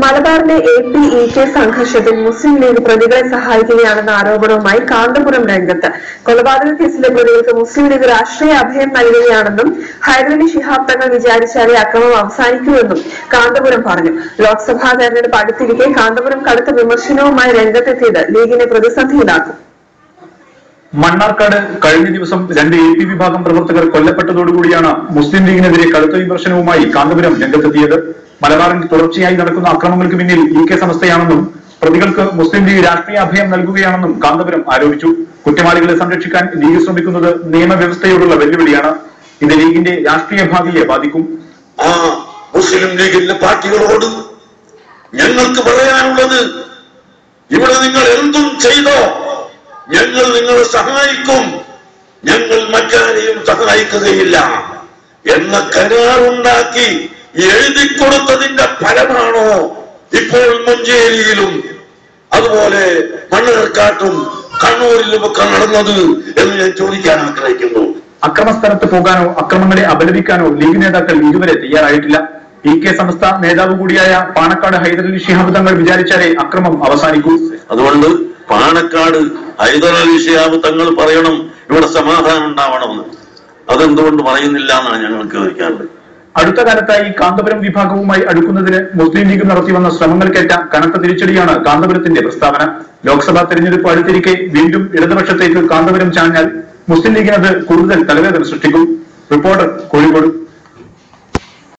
മലബാറിലെ AP-EK സംഘർഷത്തിൽ മുസ്ലിം league പ്രതികളെ സഹായിക്കുകയാണെന്ന ആരോപണവുമായി കാന്തപുരം രംഗത്ത്. കൊലപാതക കേസിലെ പ്രതികൾക്ക് മുസ്ലിം ലീഗ് രാഷ്ട്രീയ അഭയം നൽകുകയാണെന്നും ഹൈദരലി ശിഹാബ് തങ്ങൾ വിചാരിച്ചാലേ അക്രമം അവസാനിക്കൂവെന്നും കാന്തപുരം പറഞ്ഞു. ലോക്സഭാ തെരഞ്ഞെടുപ്പ് അടുത്തിരിക്കെ കാന്തപുരം കടുത്ത വിമർശനവുമായി രംഗത്തെത്തിയത് ലീഗിനെ പ്രതിസന്ധിയിലാക്കും. മണ്ണാർക്കാട് കഴിഞ്ഞ ദിവസം 2 AP വിഭാഗം പ്രവർത്തകർ കൊല്ലപ്പെട്ടതോടുകൂടിയാണ് മുസ്ലിം ലീഗിനെതിരെ കടുത്ത വിമർശനവുമായി കാന്തപുരം രംഗത്തെത്തിയത്. മലബാറിൽ തുടർച്ചയായി നടക്കുന്ന അക്രമങ്ങൾക്ക് പിന്നിൽ EK സമസ്തയാണെന്നും പ്രതികൾക്ക് മുസ്ലിം ലീഗ് രാഷ്ട്രീയ അഭയം നൽകുകയാണെന്നും കാന്തപുരം ആരോപിച്ചു. കുറ്റവാളികളെ സംരക്ഷിക്കാൻ ലീഗ് ശ്രമിക്കുന്നത് നിയമവ്യവസ്ഥയോടുള്ള വെല്ലുവിളിയാണ്. ഇത് ലീഗിന്റെ രാഷ്ട്രീയ ഭാവിയെ ബാധിക്കും. മുസ്ലിം ലീഗിന്റെ പാർട്ടികളോട് ഞങ്ങൾക്ക് പറയാനുള്ളത്, ഇവിടെ നിങ്ങൾ എന്തും ചെയ്തോ ഞങ്ങൾ നിങ്ങളെ സഹായിക്കും, ഞങ്ങൾ മറ്റാരെയും സഹായിക്കുകയില്ല എന്ന കരാറുണ്ടാക്കി എഴുതിക്കൊടുത്തതിന്റെ ഫലമാണോ ഇപ്പോൾ മഞ്ചേരിയിലും അതുപോലെ മണ്ണാർക്കാട്ടും കണ്ണൂരിലുമൊക്കെ നടന്നത് എന്ന് ഞാൻ ചോദിക്കാൻ ആഗ്രഹിക്കുന്നു. അക്രമസ്ഥലത്ത് പോകാനോ അക്രമങ്ങളെ അപലപിക്കാനോ ലീഗ് നേതാക്കൾ ഇതുവരെ തയ്യാറായിട്ടില്ല. EK സമസ്ത നേതാവ് കൂടിയായ പാണക്കാട് ഹൈദരലി ശിഹാബ് തങ്ങൾ വിചാരിച്ചാലേ അക്രമം അവസാനിക്കൂ. അതുകൊണ്ട് പാണക്കാട് ഹൈദരലി ശിഹാബ് തങ്ങൾ പറയണം ഇവിടെ സമാധാനം ഉണ്ടാവണമെന്ന്. അതെന്തുകൊണ്ട് പറയുന്നില്ല എന്നാണ് ഞങ്ങൾക്ക് ചോദിക്കാറുള്ളത്. അടുത്ത കാലത്തായി കാന്തപുരം വിഭാഗവുമായി അടുക്കുന്നതിന് മുസ്ലിം ലീഗ് നടത്തിവന്ന ശ്രമങ്ങൾക്കേറ്റ കനത്ത തിരിച്ചടിയാണ് കാന്തപുരത്തിന്റെ പ്രസ്താവന. ലോക്സഭാ തെരഞ്ഞെടുപ്പ് അടുത്തിരിക്കെ വീണ്ടും ഇടതുപക്ഷത്തേക്ക് കാന്തപുരം ചാഞ്ഞാൽ മുസ്ലിം ലീഗിനത് കൂടുതൽ തലവേദന സൃഷ്ടിക്കും. റിപ്പോർട്ടർ, കോഴിക്കോട്.